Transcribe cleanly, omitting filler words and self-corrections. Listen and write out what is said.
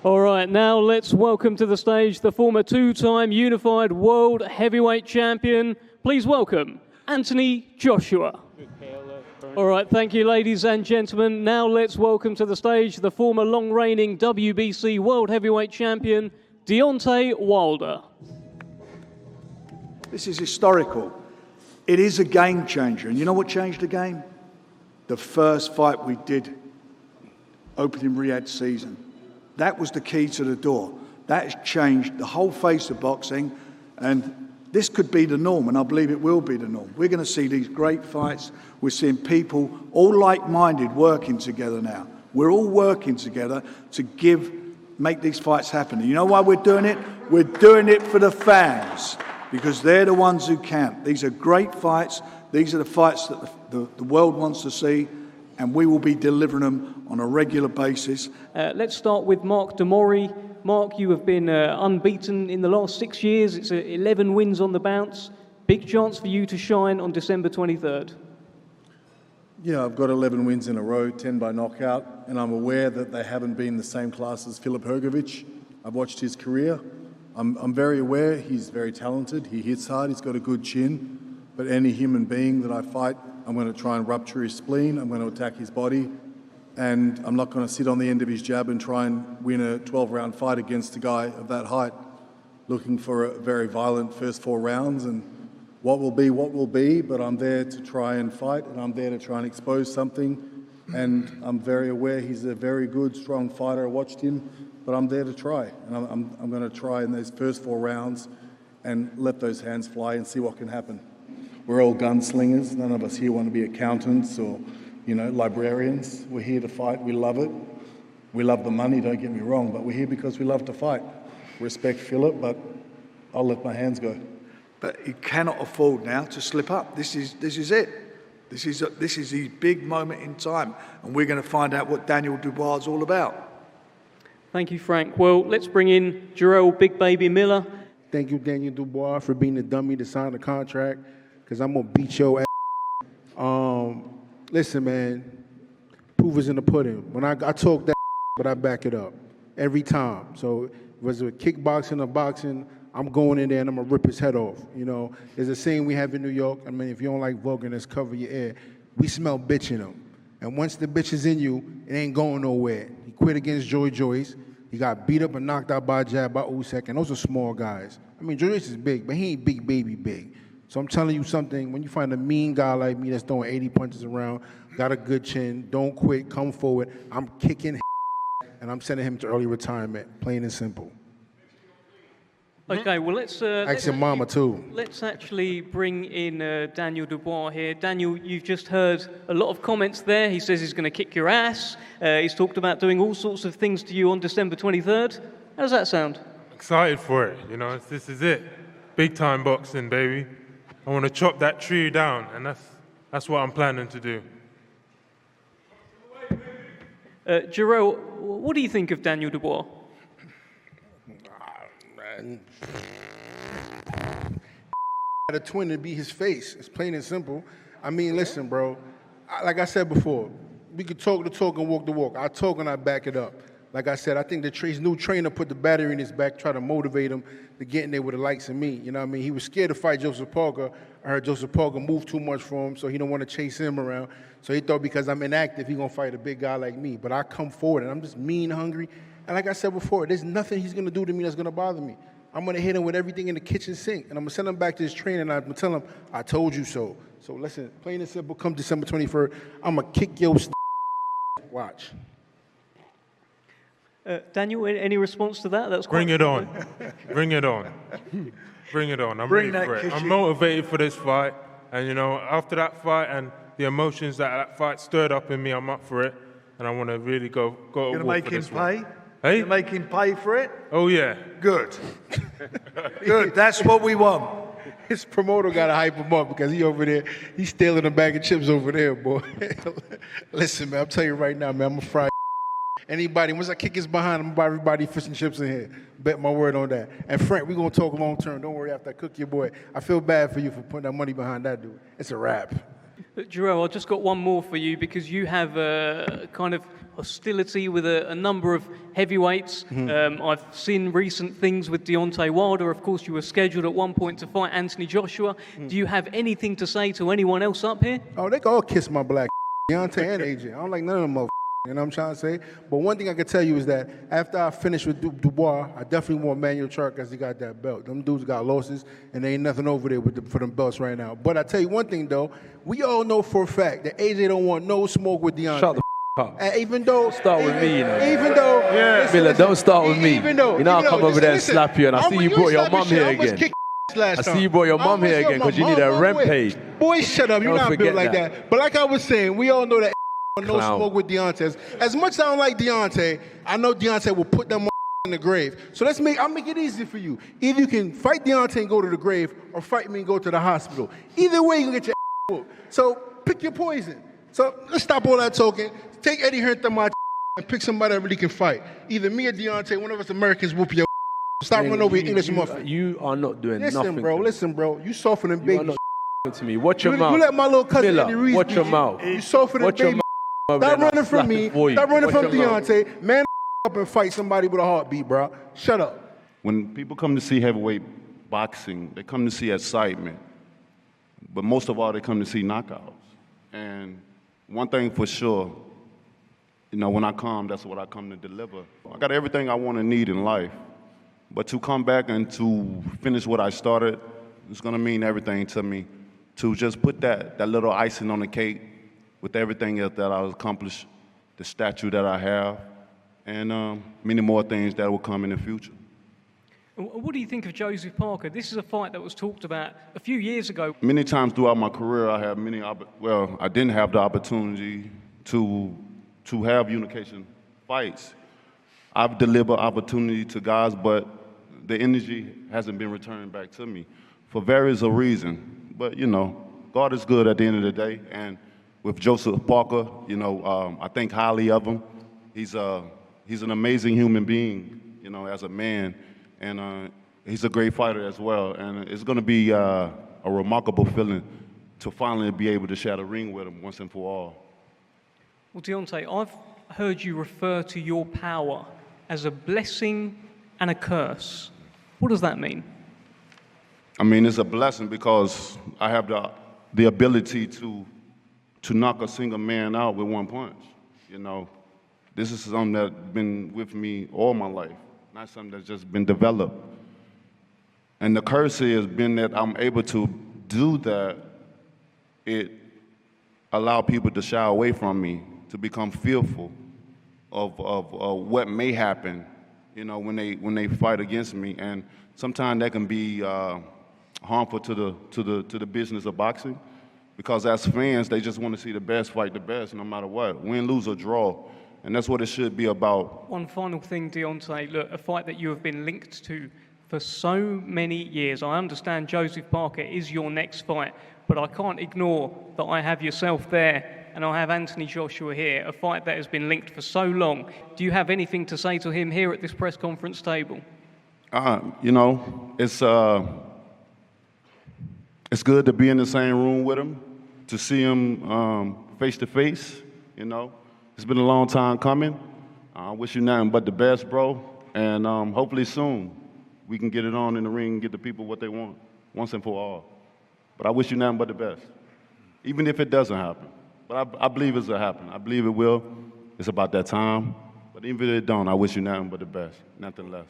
All right, now let's welcome to the stage the former two-time unified world heavyweight champion. Please welcome Anthony Joshua. All right, thank you, ladies and gentlemen. Now let's welcome to the stage the former long-reigning WBC world heavyweight champion, Deontay Wilder. This is historical. It is a game changer. And you know what changed the game? The first fight we did opening Riyadh season. That was the key to the door. That has changed the whole face of boxing, and this could be the norm, and I believe it will be the norm. We're going to see these great fights. We're seeing people all like-minded working together now. We're all working together to make these fights happen. And you know why we're doing it? We're doing it for the fans, because they're the ones who count. These are great fights. These are the fights that the world wants to see, and we will be delivering them on a regular basis. Let's start with Mark Mori. Mark, you have been unbeaten in the last 6 years. It's 11 wins on the bounce. Big chance for you to shine on December 23rd. Yeah, I've got 11 wins in a row, 10 by knockout, and I'm aware that they haven't been the same class as Filip Hrgović. I've watched his career. I'm very aware he's very talented. He hits hard. He's got a good chin. But any human being that I fight, I'm going to try and rupture his spleen. I'm going to attack his body. And I'm not going to sit on the end of his jab and try and win a 12-round fight against a guy of that height, looking for a very violent first 4 rounds. And what will be, but I'm there to try and fight, and I'm there to try and expose something. And I'm very aware he's a very good, strong fighter. I watched him, but I'm there to try. And I'm going to try in those first 4 rounds and let those hands fly and see what can happen. We're all gunslingers. None of us here want to be accountants or, librarians. We're here to fight. We love it. We love the money, don't get me wrong, but we're here because we love to fight. Respect Filip, but I'll let my hands go. But he cannot afford now to slip up. This is it. This is his big moment in time, and we're going to find out what Daniel Dubois is all about. Thank you, Frank. Well, let's bring in Jarrell Big Baby Miller. Thank you, Daniel Dubois, for being the dummy to sign the contract, because I'm going to beat your ass. Listen, man, proof is in the pudding. When I talk that, but I back it up every time. So whether it's kickboxing or boxing, I'm going in there and I'm going to rip his head off. There's a saying we have in New York. I mean, if you don't like vulgarness, cover your ear. We smell bitch in him. And once the bitch is in you, it ain't going nowhere. He quit against Joy Joyce. He got beat up and knocked out by a jab by Usyk, and those are small guys. I mean, Joy Joyce is big, but he ain't big baby big. So I'm telling you something, when you find a mean guy like me that's throwing 80 punches around, got a good chin, don't quit, come forward, I'm kicking and I'm sending him to early retirement, plain and simple. Okay, well, let's your mama, too. Let's actually bring in Daniel Dubois here. Daniel, you've just heard a lot of comments there. He says he's going to kick your ass. He's talked about doing all sorts of things to you on December 23rd. How does that sound? Excited for it, this is it. Big time boxing, baby. I want to chop that tree down, and that's what I'm planning to do. Jarrell, what do you think of Daniel Dubois? Had a twin to be his face. It's plain and simple. I mean, listen, bro. Like I said before, we could talk the talk and walk the walk. I talk and I back it up. Like I said, I think his new trainer put the battery in his back, try to motivate him to get in there with the likes of me. You know what I mean? He was scared to fight Joseph Parker. I heard Joseph Parker moved too much for him, so he don't want to chase him around. So he thought because I'm inactive, he going to fight a big guy like me. But I come forward, and I'm just mean, hungry. And like I said before, there's nothing he's going to do to me that's going to bother me. I'm going to hit him with everything in the kitchen sink, and I'm going to send him back to his trainer, and I'm going to tell him, I told you so. So listen, plain and simple, come December 23rd, I'm going to kick your watch. Daniel, any response to that? That's Bring it on. Bring it on. Bring it on. I'm ready for it. I'm motivated for this fight. And, after that fight and the emotions that fight stirred up in me, I'm up for it. And I want to really go You're going to make him pay? Hey? You're going to make him pay for it? Oh, yeah. Good. Good. That's what we want. His promoter got to hype him up because he over there, he's stealing a bag of chips over there, boy. Listen, man, I'm telling you right now, man, I'm going to fry anybody. Once I kick his behind, I'm going to buy everybody fish and chips in here. Bet my word on that. And Frank, we're going to talk long term. Don't worry after I cook your boy. I feel bad for you for putting that money behind that dude. It's a wrap. Jarrell, I've just got one more for you because you have a kind of hostility with a number of heavyweights. I've seen recent things with Deontay Wilder. Of course, you were scheduled at one point to fight Anthony Joshua. Do you have anything to say to anyone else up here? Oh, they can all kiss my black Deontay and AJ. I don't like none of them motherfuckers. You know what I'm trying to say? But one thing I can tell you is that after I finish with Dubois, I definitely want Manuel Chark because he got that belt. Them dudes got losses, and there ain't nothing over there for them belts right now. But I tell you one thing, though. We all know for a fact that AJ don't want no smoke with Deontay. Shut the up. And even though... Start with me, you know. Even though... Yeah. Miller, don't start with me. Even though... You know, I'll come over there and slap you, and I see you brought your mum here again. I see you brought your mum here again because you need a rampage. Boy, shut up. You're not built like that. that. But like I was saying, we all know that no Clown. smoke with Deontay. As much as I don't like Deontay, I know Deontay will put them in the grave. So I'll make it easy for you. Either you can fight Deontay and go to the grave, or fight me and go to the hospital. Either way, you can get your whooped. So pick your poison. So let's stop all that talking. Take Eddie Hearn through my and pick somebody that really can fight. Either me or Deontay, one of us Americans whoop your Stop running over your English motherfucker. You are not doing nothing. Listen, bro. You softer than baby. You are not to me. Watch your mouth. You let my little cousin Miller, Eddie Reese watch beat your you. mouth. You softer than Watch your baby. mouth. Stop running from me. Stop running from Watch your mouth. Deontay. Man up and fight somebody with a heartbeat, bro. Shut up. When people come to see heavyweight boxing, they come to see excitement. But most of all, they come to see knockouts. And one thing for sure, you know, when I come, that's what I come to deliver. I got everything I want and need in life. But to come back and to finish what I started, it's going to mean everything to me. To just put that little icing on the cake with everything else that I've accomplished, the statue that I have, and many more things that will come in the future. What do you think of Joseph Parker? This is a fight that was talked about a few years ago. Many times throughout my career, I didn't have the opportunity to have unification fights. I've delivered opportunity to guys, but the energy hasn't been returned back to me for various reasons. But, you know, God is good at the end of the day. And with Joseph Parker, you know, I think highly of him. He's an amazing human being, you know, as a man. And he's a great fighter as well. And it's going to be a remarkable feeling to finally be able to share the ring with him once and for all. Well, Deontay, I've heard you refer to your power as a blessing and a curse. What does that mean? I mean, it's a blessing because I have the ability to knock a single man out with one punch. You know, this is something that's been with me all my life, not something that's just been developed. And the curse has been that I'm able to do that. It allow people to shy away from me, to become fearful of what may happen, you know, when they fight against me. And sometimes that can be harmful to the business of boxing, because as fans, they just want to see the best fight the best, no matter what, win, lose, or draw. And that's what it should be about. One final thing, Deontay, look, a fight that you have been linked to for so many years. I understand Joseph Parker is your next fight, but I can't ignore that I have yourself there and I have Anthony Joshua here, a fight that has been linked for so long. Do you have anything to say to him here at this press conference table? You know, it's good to be in the same room with him, to see him face to face. You know, it's been a long time coming. I wish you nothing but the best, bro. And hopefully soon we can get it on in the ring and get the people what they want once and for all. But I wish you nothing but the best, even if it doesn't happen. But I believe it's going to happen. I believe it will. It's about that time. But even if it don't, I wish you nothing but the best, nothing less.